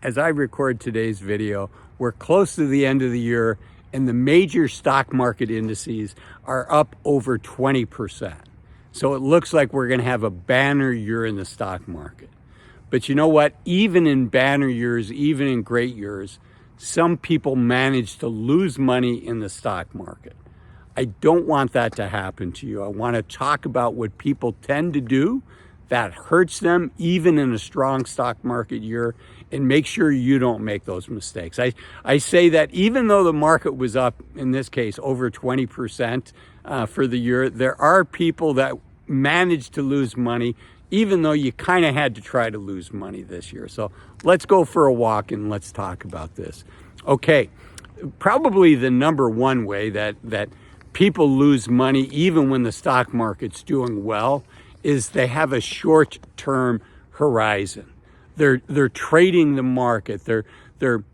as I record today's video, we're close to the end of the year and the major stock market indices are up over 20%. So it looks like we're going to have a banner year in the stock market. But you know what? Even in banner years, even in great years, some people manage to lose money in the stock market. I don't want that to happen to you. I want to talk about what people tend to do that hurts them even in a strong stock market year, and make sure you don't make those mistakes. I say that even though the market was up, in this case, over 20% for the year, there are people that managed to lose money even though you kind of had to try to lose money this year. So let's go for a walk and let's talk about this. Okay, probably the number one way that people lose money even when the stock market's doing well is they have a short-term horizon. They're trading the market. They're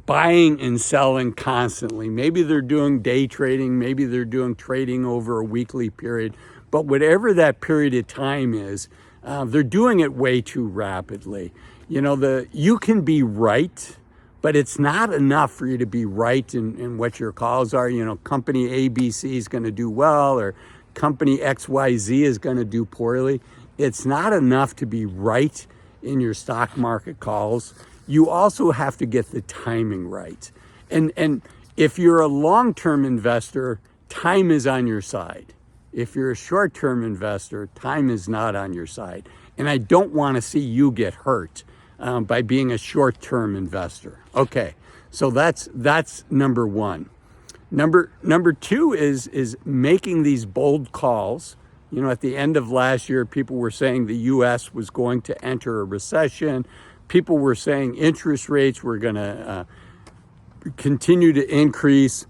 buying and selling constantly. Maybe they're doing day trading. Maybe they're doing trading over a weekly period. But whatever that period of time is, they're doing it way too rapidly. You know, you can be right, but it's not enough for you to be right in what your calls are. You know, company ABC is going to do well, or company XYZ is going to do poorly. It's not enough to be right in your stock market calls. You also have to get the timing right. And if you're a long-term investor, time is on your side. If you're a short-term investor, time is not on your side. And I don't want to see you get hurt by being a short-term investor. Okay, so that's number one. Number two is making these bold calls. You know, at the end of last year, people were saying the U.S. was going to enter a recession. People were saying interest rates were going to continue to increase.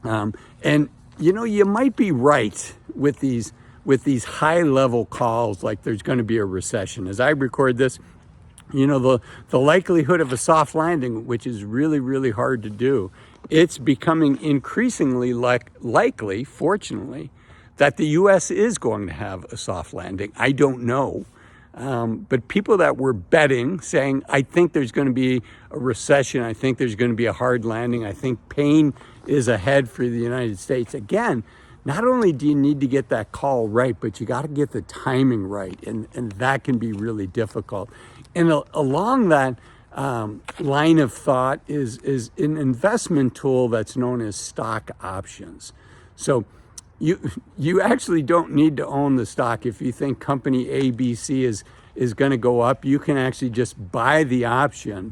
And, you know, you might be right with these high-level calls like there's going to be a recession. As I record this, you know, the likelihood of a soft landing, which is really, really hard to do, it's becoming increasingly likely, fortunately, that the U.S. is going to have a soft landing. I don't know. But people that were betting, saying, I think there's going to be a recession, I think there's going to be a hard landing, I think pain is ahead for the United States. Again, not only do you need to get that call right, but you got to get the timing right, and that can be really difficult. And along that line of thought is an investment tool that's known as stock options. So you actually don't need to own the stock. If you think company ABC is going to go up, you can actually just buy the option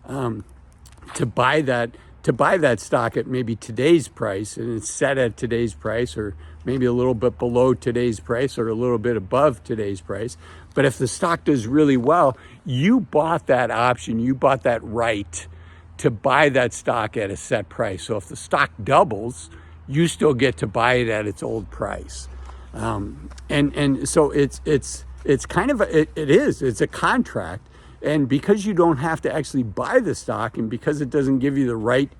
to buy that stock at maybe today's price, and it's set at today's price, or maybe a little bit below today's price, or a little bit above today's price. But if the stock does really well, you bought that option, you bought that right to buy that stock at a set price. So if the stock doubles, you still get to buy it at its old price. And so it's kind of, it's a contract. And because you don't have to actually buy the stock, and because it doesn't give you the right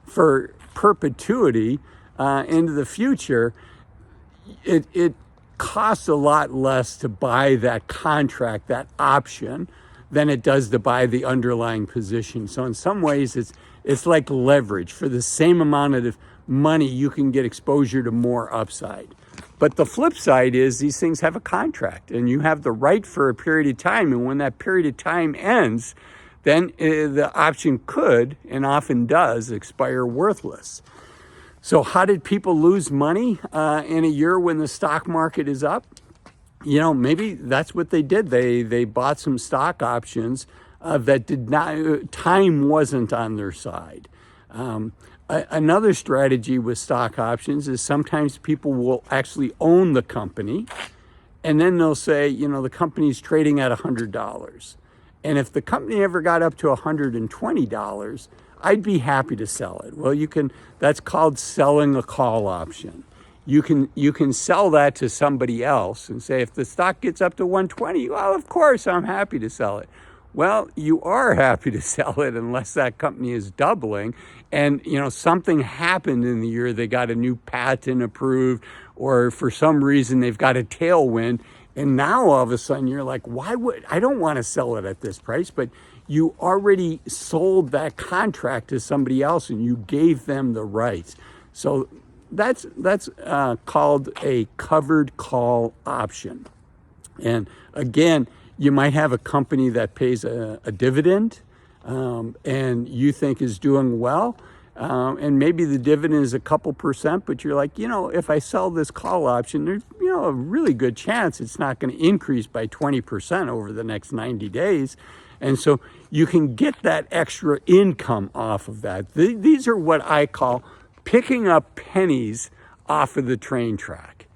for perpetuity into the future, it costs a lot less to buy that contract, that option, than it does to buy the underlying position. So in some ways, it's like leverage. For the same amount of money, you can get exposure to more upside. But the flip side is these things have a contract, and you have the right for a period of time. And when that period of time ends, then the option could, and often does, expire worthless. So how did people lose money in a year when the stock market is up? You know, maybe that's what they did. They bought some stock options that did not, time wasn't on their side. Another strategy with stock options is sometimes people will actually own the company, and then they'll say, you know, the company's trading at $100. And if the company ever got up to $120, I'd be happy to sell it. Well, that's called selling a call option. You can sell that to somebody else and say, if the stock gets up to 120, well, of course, I'm happy to sell it. Well, you are happy to sell it unless that company is doubling and, you know, something happened in the year. They got a new patent approved, or for some reason they've got a tailwind. And now all of a sudden you're like, I don't want to sell it at this price, but you already sold that contract to somebody else and you gave them the rights. So that's called a covered call option. And again, you might have a company that pays a dividend and you think is doing well. And maybe the dividend is a couple percent, but you're like, if I sell this call option, there's, a really good chance it's not going to increase by 20% over the next 90 days. And so you can get that extra income off of that. These are what I call picking up pennies off of the train track.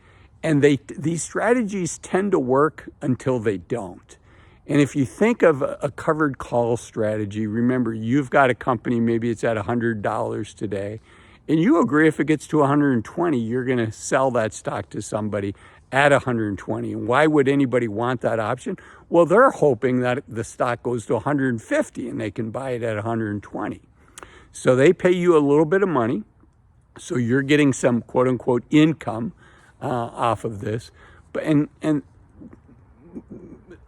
And these strategies tend to work until they don't. And if you think of a covered call strategy, remember, you've got a company, maybe it's at $100 today, and you agree if it gets to 120, you're going to sell that stock to somebody at 120. And why would anybody want that option? Well, they're hoping that the stock goes to 150 and they can buy it at 120. So they pay you a little bit of money. So you're getting some quote unquote income off of this. And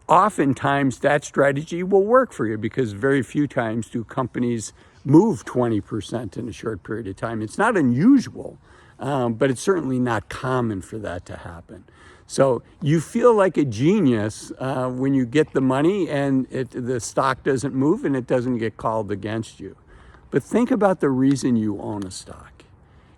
oftentimes that strategy will work for you because very few times do companies move 20% in a short period of time. It's not unusual, but it's certainly not common for that to happen. So you feel like a genius when you get the money and the stock doesn't move and it doesn't get called against you. But think about the reason you own a stock.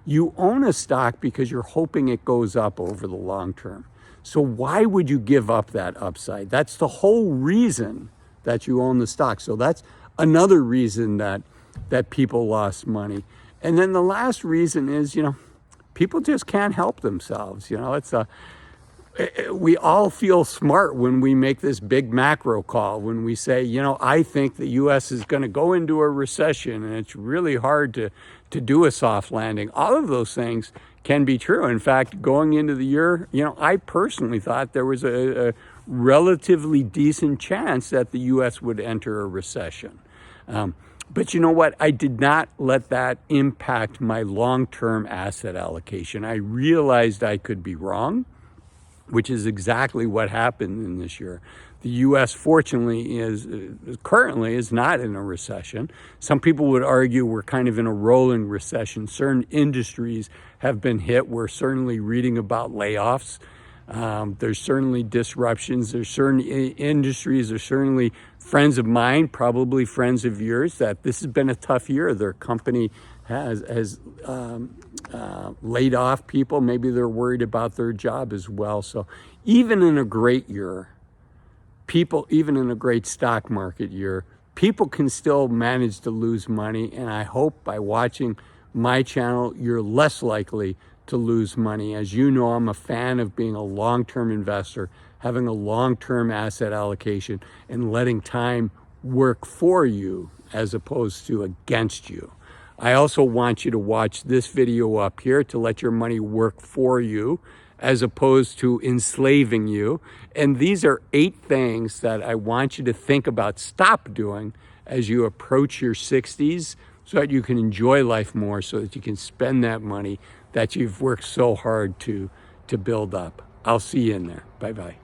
You own a stock because you're hoping it goes up over the long term. So why would you give up that upside? That's the whole reason that you own the stock. So that's another reason that people lost money. And then the last reason is, people just can't help themselves. We all feel smart when we make this big macro call, when we say, I think the U.S. is going to go into a recession and it's really hard to do a soft landing. All of those things can be true. In fact, going into the year, I personally thought there was a relatively decent chance that the U.S. would enter a recession. But you know what? I did not let that impact my long-term asset allocation. I realized I could be wrong, which is exactly what happened in this year. The U.S. fortunately currently is not in a recession. Some people would argue we're kind of in a rolling recession. Certain industries have been hit. We're certainly reading about layoffs. There's certainly disruptions. There's certain industries, there's certainly friends of mine, probably friends of yours, that this has been a tough year. Their company has laid off people. Maybe they're worried about their job as well. So even in a great year, even in a great stock market year, people can still manage to lose money. And I hope by watching my channel, you're less likely to lose money. As you know, I'm a fan of being a long-term investor, having a long-term asset allocation, and letting time work for you as opposed to against you. I also want you to watch this video up here to let your money work for you as opposed to enslaving you. And these are 8 things that I want you to think about, stop doing as you approach your 60s so that you can enjoy life more, so that you can spend that money that you've worked so hard to build up. I'll see you in there. Bye-bye.